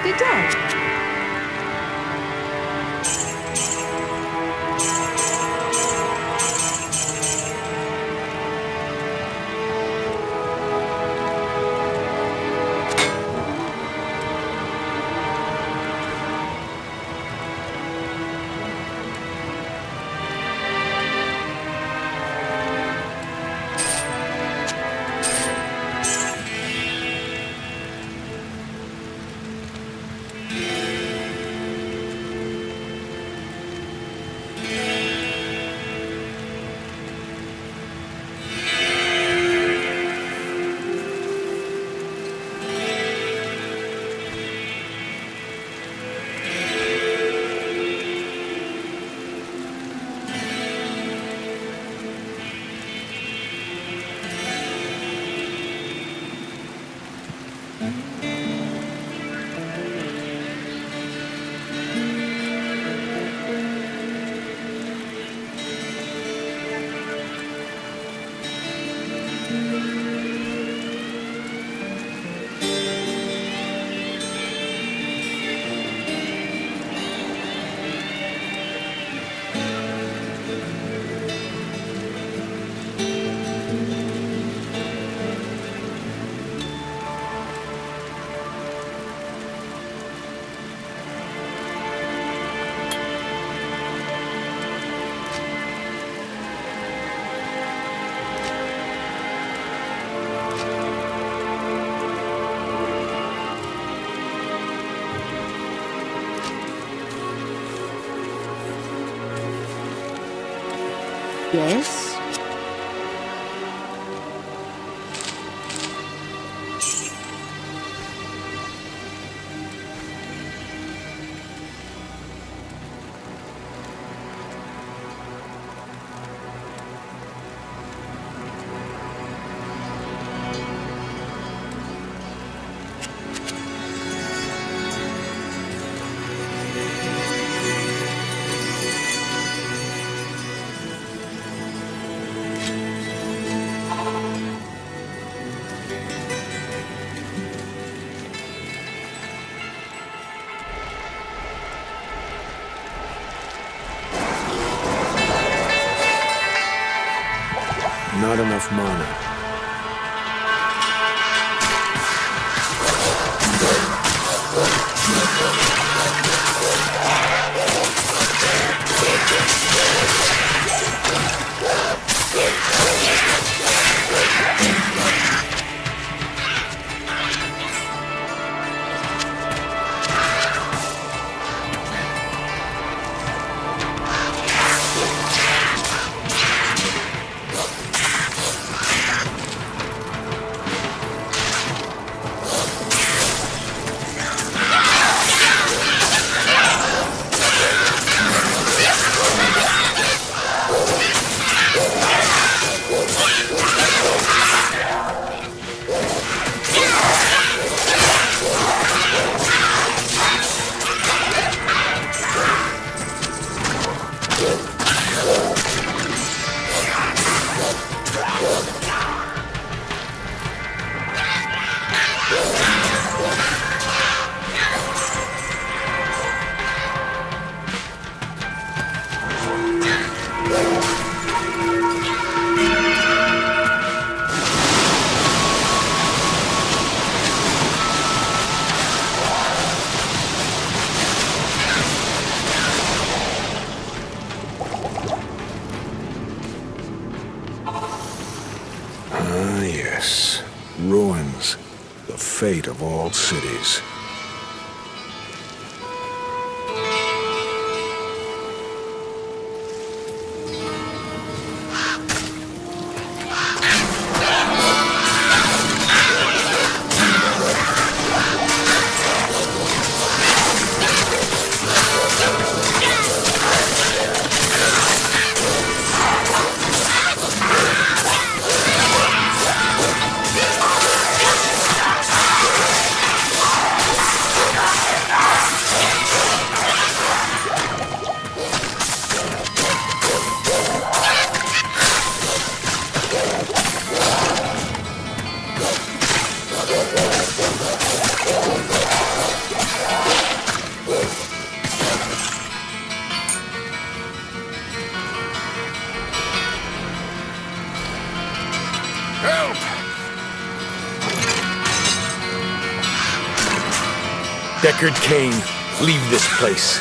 be done. Yes? Not enough mana. Ah, yes. Ruins. The fate of all cities. Deckard Cain, leave this place.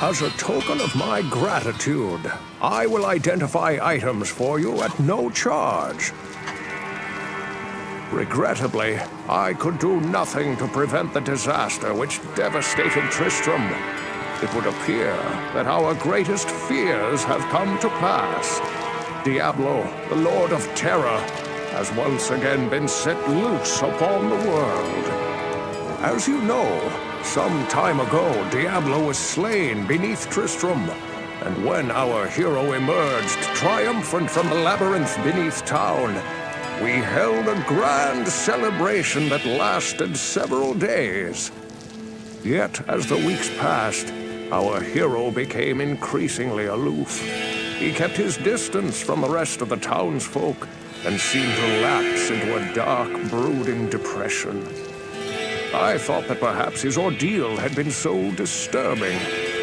As a token of my gratitude, I will identify items for you at no charge. Regrettably, I could do nothing to prevent the disaster which devastated Tristram. It would appear that our greatest fears have come to pass. Diablo, the Lord of Terror, has once again been set loose upon the world. As you know, some time ago, Diablo was slain beneath Tristram, and when our hero emerged triumphant from the labyrinth beneath town, we held a grand celebration that lasted several days. Yet, as the weeks passed, our hero became increasingly aloof. He kept his distance from the rest of the townsfolk and seemed to lapse into a dark, brooding depression. I thought that perhaps his ordeal had been so disturbing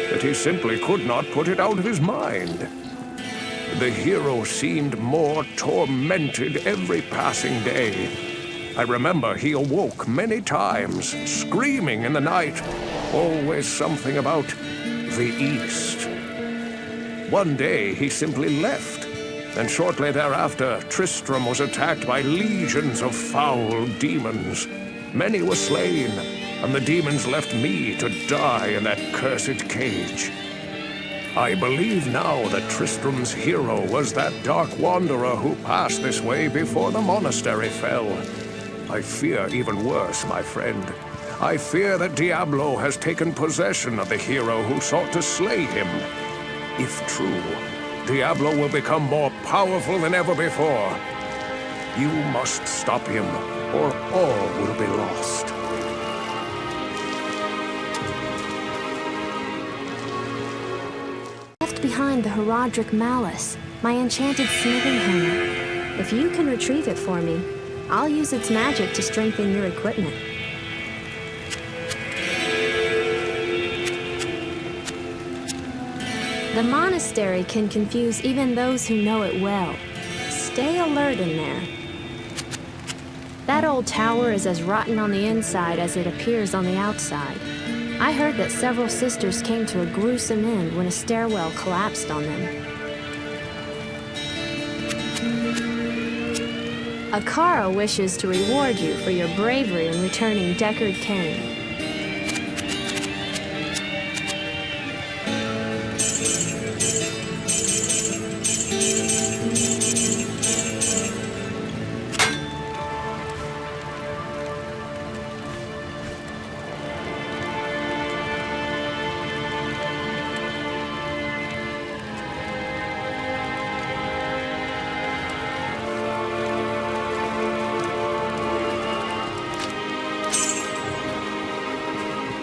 that he simply could not put it out of his mind. The hero seemed more tormented every passing day. I remember he awoke many times, screaming in the night, always something about the East. One day he simply left, and shortly thereafter Tristram was attacked by legions of foul demons. Many were slain, and the demons left me to die in that cursed cage. I believe now that Tristram's hero was that dark wanderer who passed this way before the monastery fell. I fear even worse, my friend. I fear that Diablo has taken possession of the hero who sought to slay him. If true, Diablo will become more powerful than ever before. You must stop him, or all will be lost. Left behind the Herodric Malice, my enchanted smithing hammer. If you can retrieve it for me, I'll use its magic to strengthen your equipment. The monastery can confuse even those who know it well. Stay alert in there. That old tower is as rotten on the inside as it appears on the outside. I heard that several sisters came to a gruesome end when a stairwell collapsed on them. Akara wishes to reward you for your bravery in returning Deckard Cain.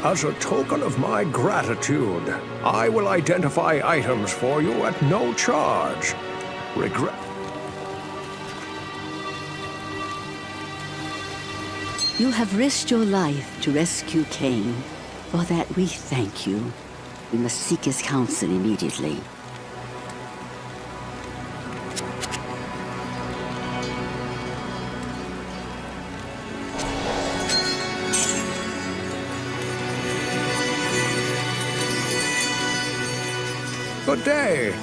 As a token of my gratitude, I will identify items for you at no charge. You have risked your life to rescue Cain. For that we thank you. We must seek his counsel immediately. Good day.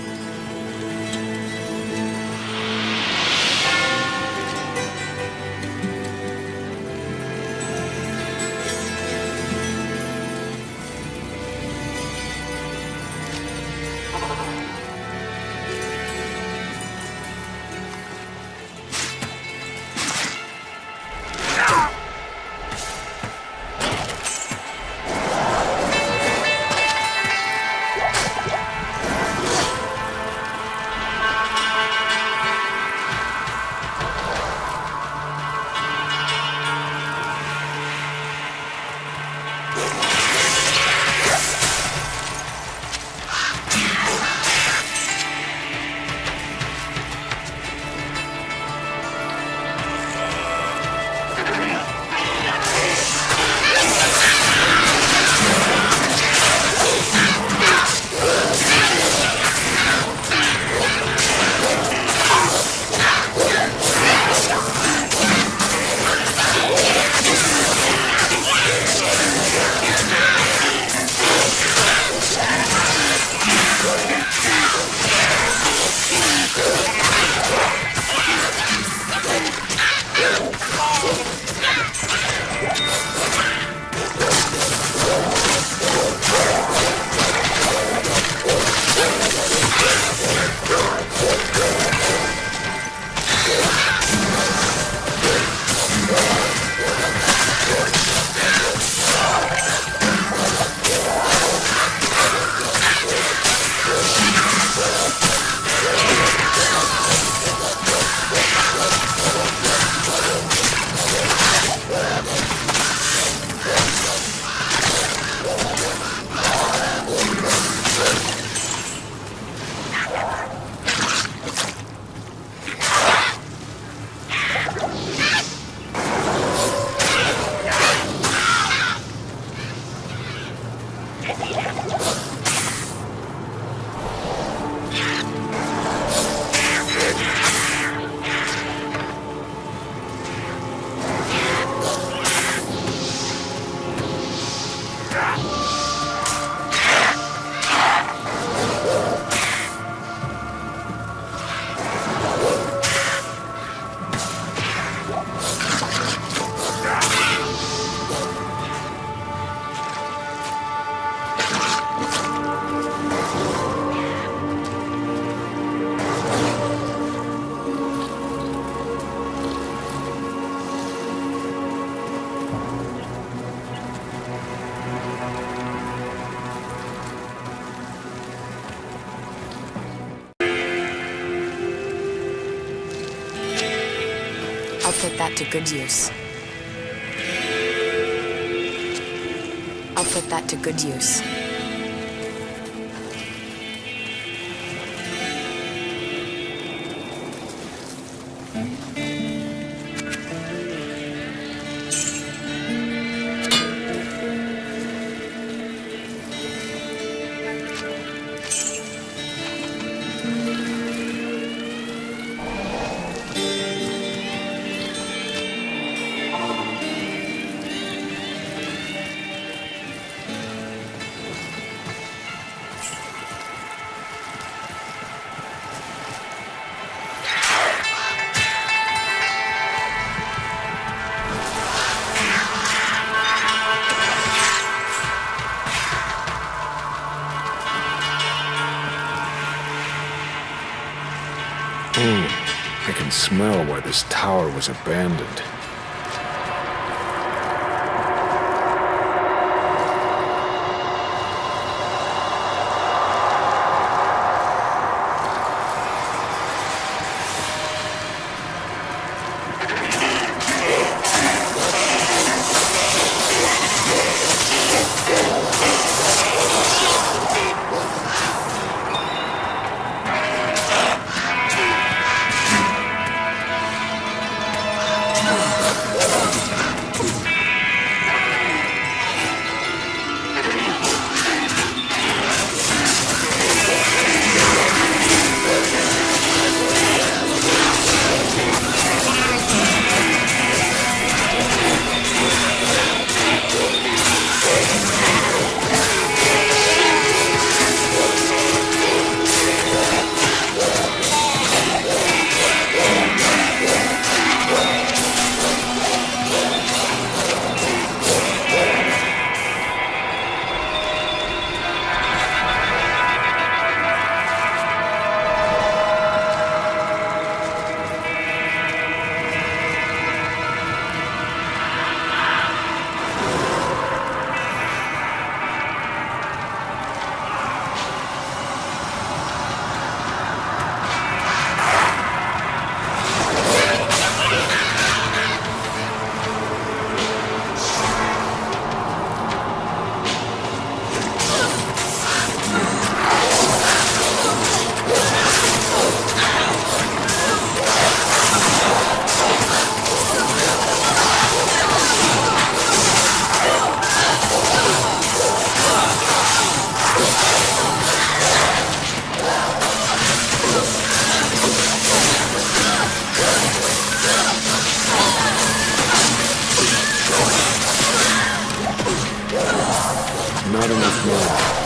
put that to good use. I'll put that to good use. I can smell why this tower was abandoned. Not enough more.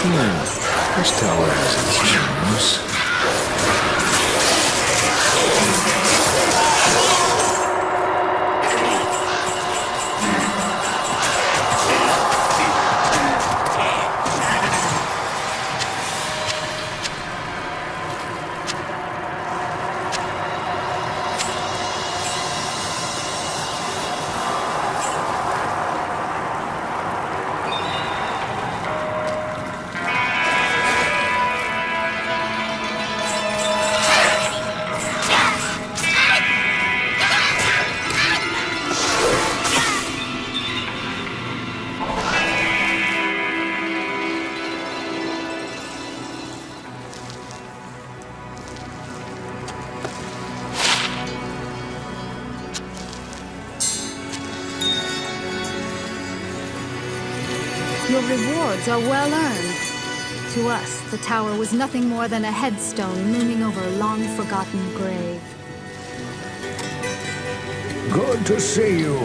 This tower has its charms. Your rewards are well earned. To us, the tower was nothing more than a headstone looming over a long-forgotten grave. Good to see you.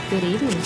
Good evening.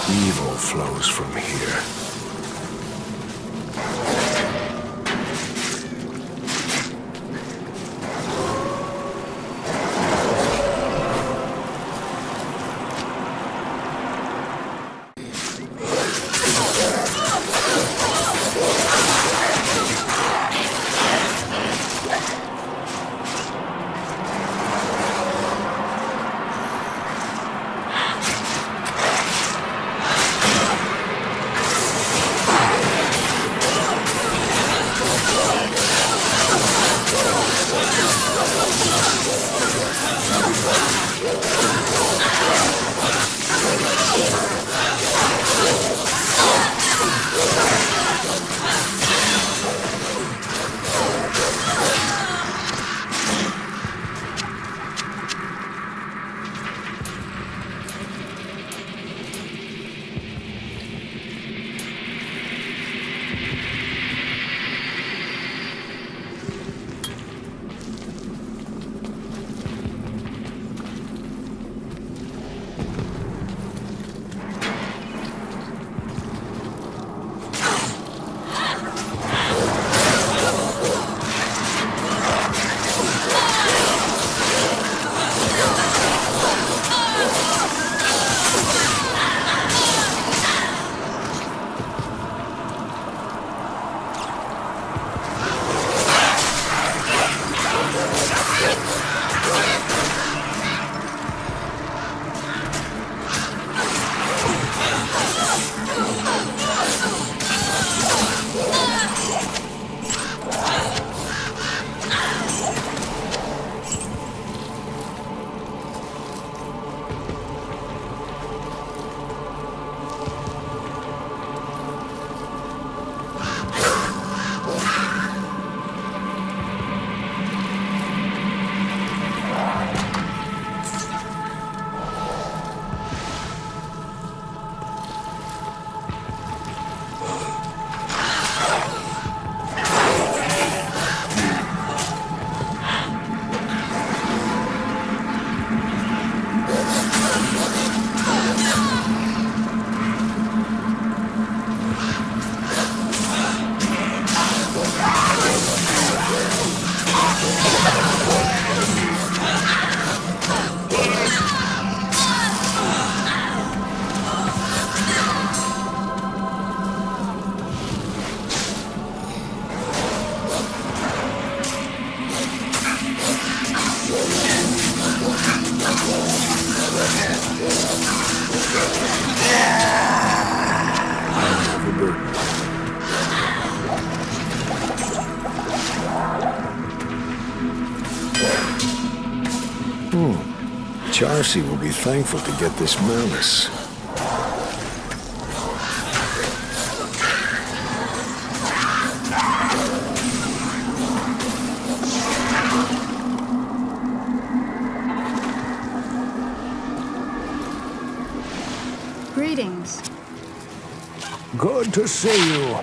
Evil flows from here. Charcy will be thankful to get this malice. Greetings. Good to see you.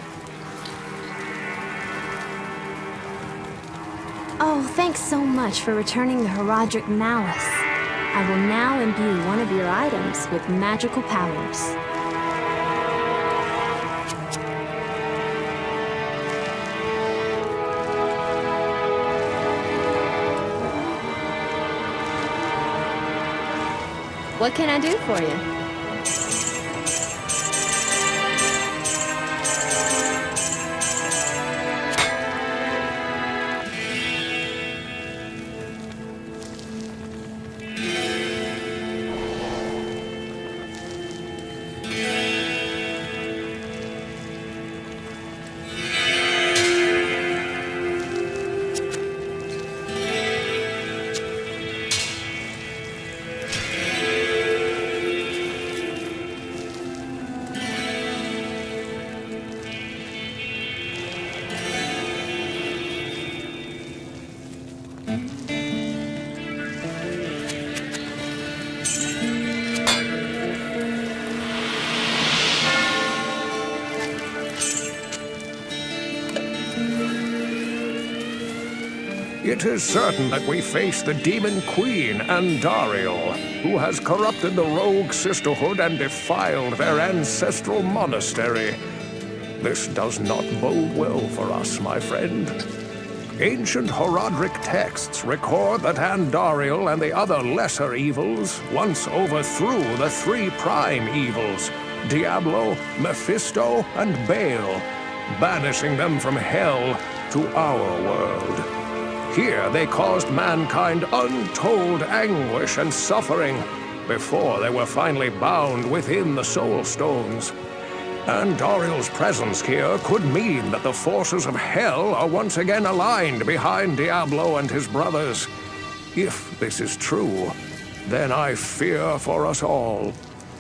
Oh, thanks so much for returning the Heraldric Malice. I will now imbue one of your items with magical powers. What can I do for you? It is certain that we face the Demon Queen, Andariel, who has corrupted the Rogue Sisterhood and defiled their ancestral monastery. This does not bode well for us, my friend. Ancient Heraldric texts record that Andariel and the other lesser evils once overthrew the three prime evils, Diablo, Mephisto, and Baal, banishing them from hell to our world. Here they caused mankind untold anguish and suffering before they were finally bound within the Soul Stones. Andariel's presence here could mean that the forces of hell are once again aligned behind Diablo and his brothers. If this is true, then I fear for us all.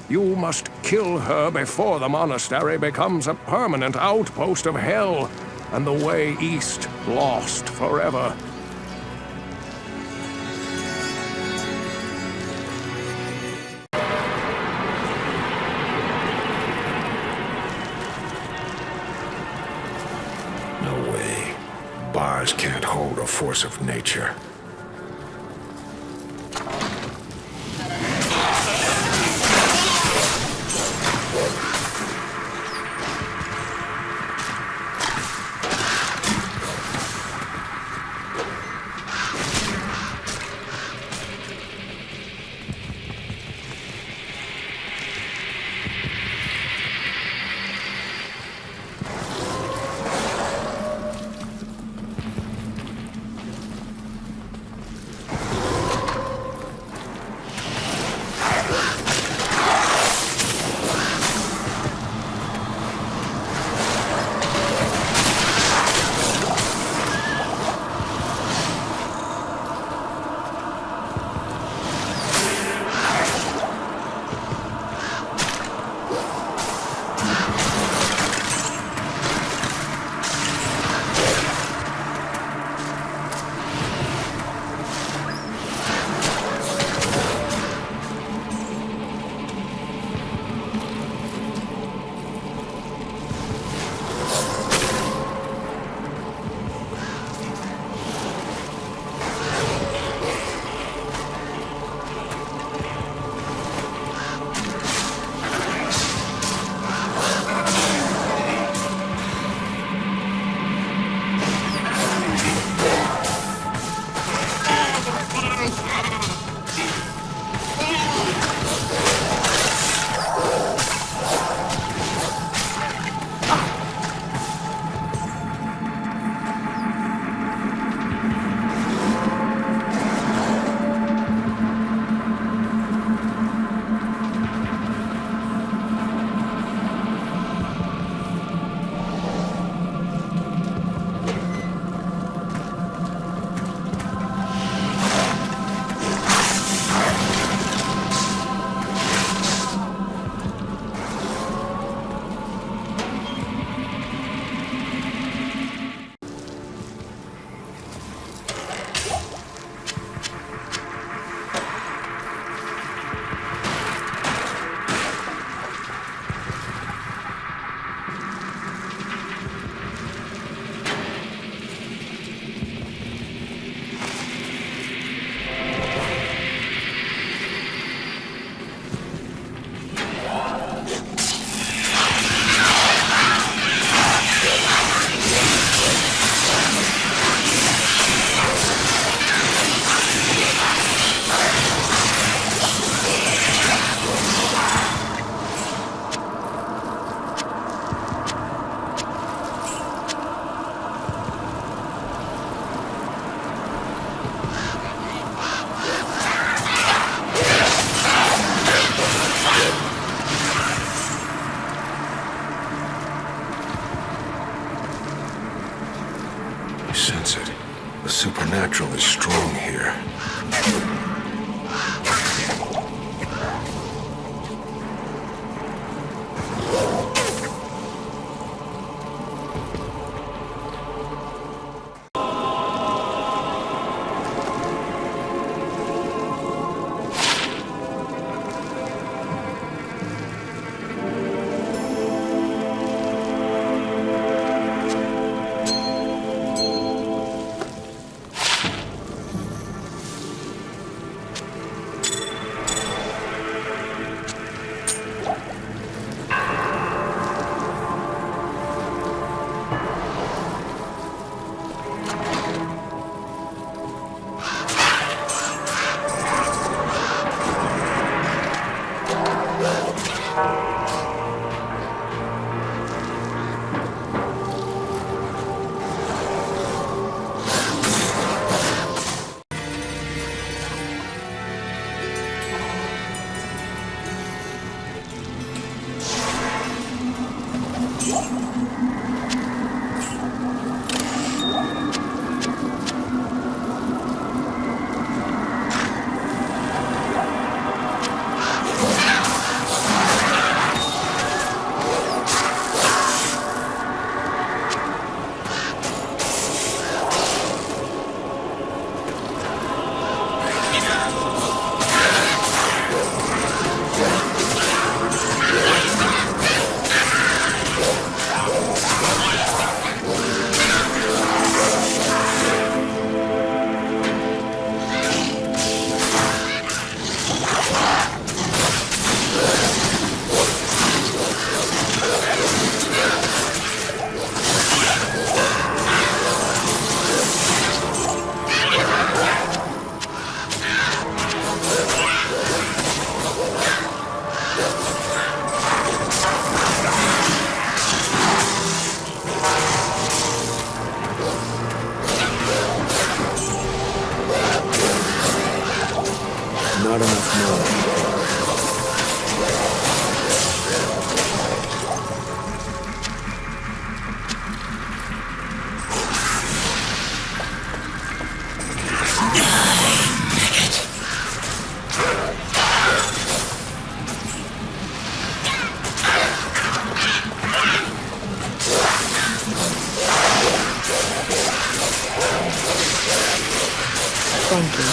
You must kill her before the monastery becomes a permanent outpost of hell and the way east lost forever. Bars can't hold a force of nature. potential is strong here. Not enough more. Thank you.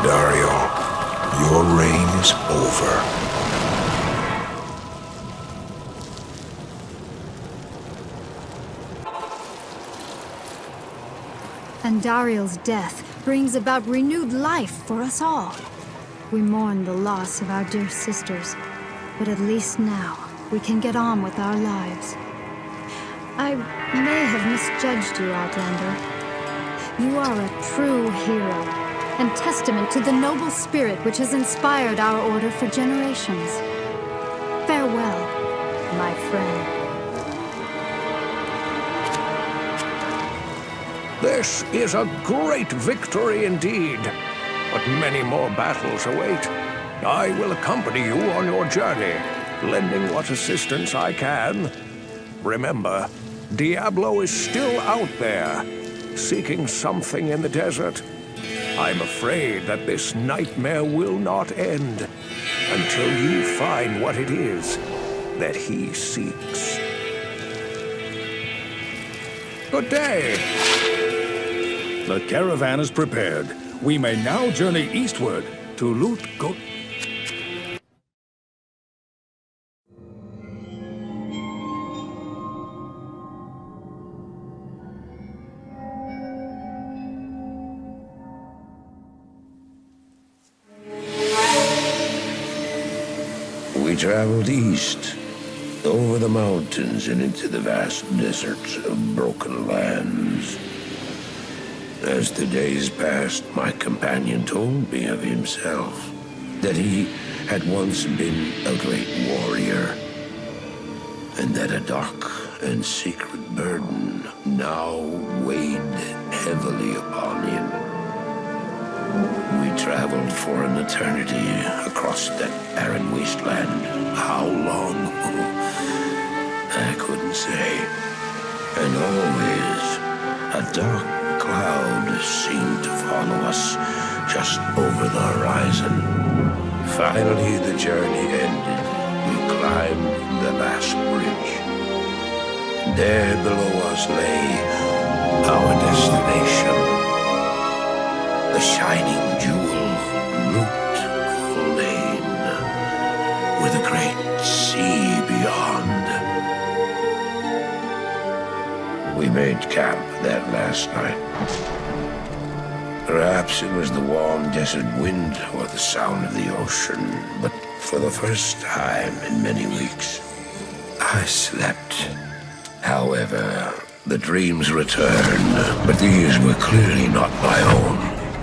Dario, your reign is over. And Dariel's death brings about renewed life for us all. We mourn the loss of our dear sisters, but at least now we can get on with our lives. I may have misjudged you, Outlander. You are a true hero, and testament to the noble spirit which has inspired our order for generations. Farewell, my friend. This is a great victory indeed, but many more battles await. I will accompany you on your journey, lending what assistance I can. Remember, Diablo is still out there, seeking something in the desert. I'm afraid that this nightmare will not end until you find what it is that he seeks. Good day. The caravan is prepared. We may now journey eastward to loot Go... We traveled east, over the mountains and into the vast deserts of broken lands. As the days passed, my companion told me of himself, that he had once been a great warrior, and that a dark and secret burden now weighed heavily upon him. We traveled for an eternity across that barren wasteland. How long? I couldn't say. And always, a dark cloud seemed to follow us just over the horizon. Finally, the journey ended. We climbed the last bridge. There below us lay our destination. The shining jewel, Loot Lane, with a great sea beyond. We made camp that last night. Perhaps it was the warm desert wind or the sound of the ocean, but for the first time in many weeks, I slept. However, the dreams returned, but these were clearly not my own.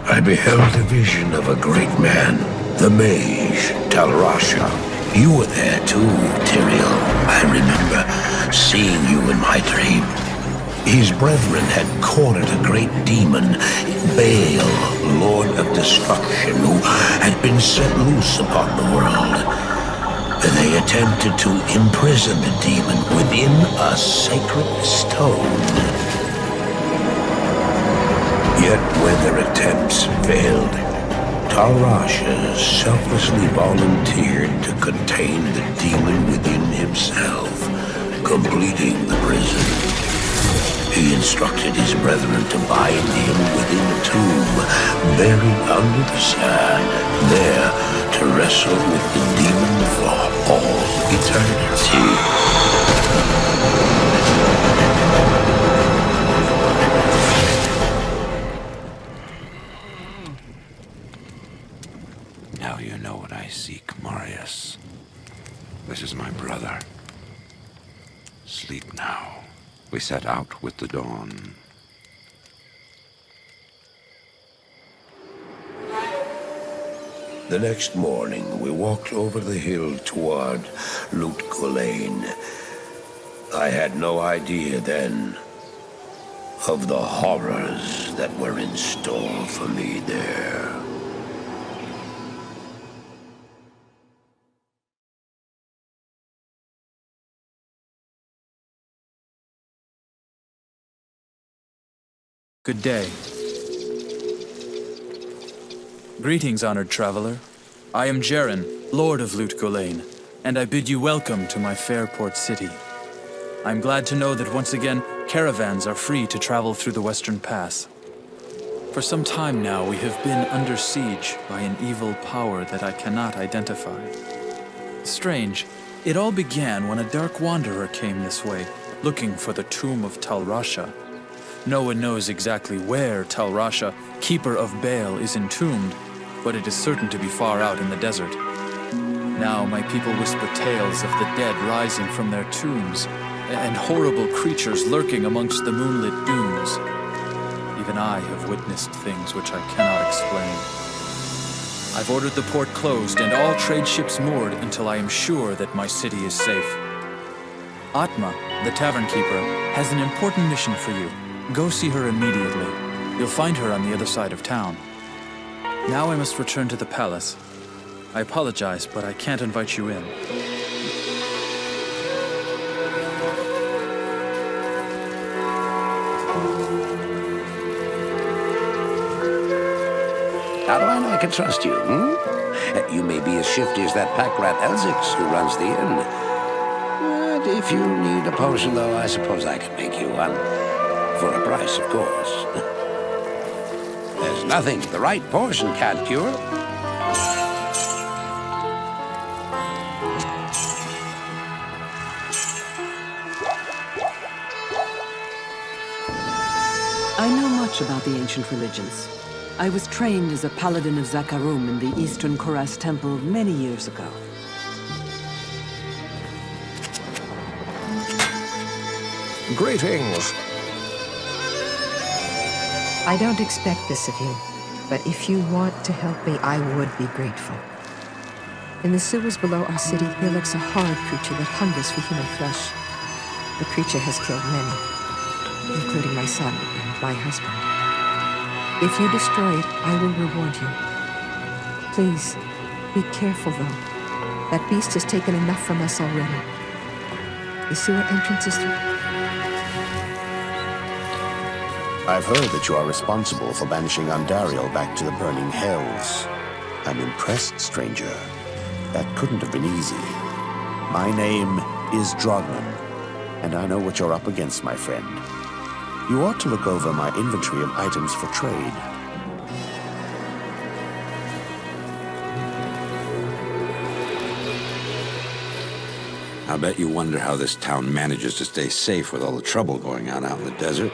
I beheld a vision of a great man, the mage, Talrasha. You were there too, Tyrael. I remember seeing you in my dream. His brethren had cornered a great demon, Baal, Lord of Destruction, who had been set loose upon the world. They attempted to imprison the demon within a sacred stone. Yet when their attempts failed, Talrasha selflessly volunteered to contain the demon within himself, completing the prison. He instructed his brethren to bind him within a tomb, buried under the sand, there to wrestle with the demon for all eternity. Now you know what I seek, Marius. This is my brother. Sleep now. We set out with the dawn. The next morning, we walked over the hill toward Loot Lane. I had no idea then of the horrors that were in store for me there. Good day. Greetings, honored traveler. I am Jaren, Lord of Loot Lane, and I bid you welcome to my fair port city. I'm glad to know that once again, caravans are free to travel through the Western Pass. For some time now, we have been under siege by an evil power that I cannot identify. Strange, it all began when a dark wanderer came this way, looking for the tomb of Talrasha. No one knows exactly where Talrasha, keeper of Baal, is entombed, but it is certain to be far out in the desert. Now my people whisper tales of the dead rising from their tombs, and horrible creatures lurking amongst the moonlit dunes. Even I have witnessed things which I cannot explain. I've ordered the port closed and all trade ships moored until I am sure that my city is safe. Atma, the tavern keeper, has an important mission for you. Go see her immediately. You'll find her on the other side of town. Now I must return to the palace. I apologize, but I can't invite you in. How do I know I can trust you, You may be as shifty as that pack rat Elzix who runs the inn. But if you need a potion, though, I suppose I can make you one. For a price, of course. There's nothing the right potion can't cure. I know much about the ancient religions. I was trained as a paladin of Zakarum in the Eastern Koras Temple many years ago. Greetings. I don't expect this of you, but if you want to help me, I would be grateful. In the sewers below our city, there lurks a horrid creature that hungers for human flesh. The creature has killed many, including my son and my husband. If you destroy it, I will reward you. Please, be careful though. That beast has taken enough from us already. The sewer entrance is through. I've heard that you are responsible for banishing Andariel back to the burning hells. I'm impressed, stranger. That couldn't have been easy. My name is Drogman, and I know what you're up against, my friend. You ought to look over my inventory of items for trade. I bet you wonder how this town manages to stay safe with all the trouble going on out in the desert.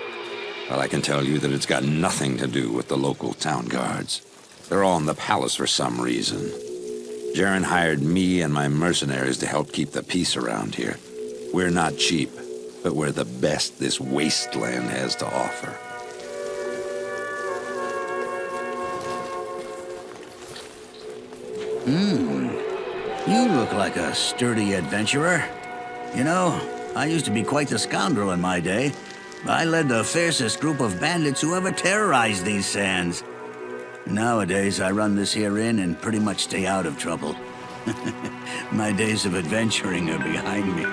Well, I can tell you that it's got nothing to do with the local town guards. They're all in the palace for some reason. Jaren hired me and my mercenaries to help keep the peace around here. We're not cheap, but we're the best this wasteland has to offer. You look like a sturdy adventurer. You know, I used to be quite the scoundrel in my day. I led the fiercest group of bandits who ever terrorized these sands. Nowadays, I run this here inn and pretty much stay out of trouble. My days of adventuring are behind me.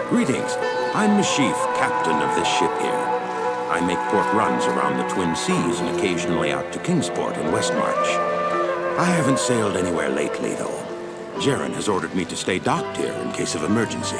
Greetings. I'm Mashif, captain of this ship here. I make port runs around the Twin Seas and occasionally out to Kingsport in Westmarch. I haven't sailed anywhere lately, though. Jaren has ordered me to stay docked here in case of emergency.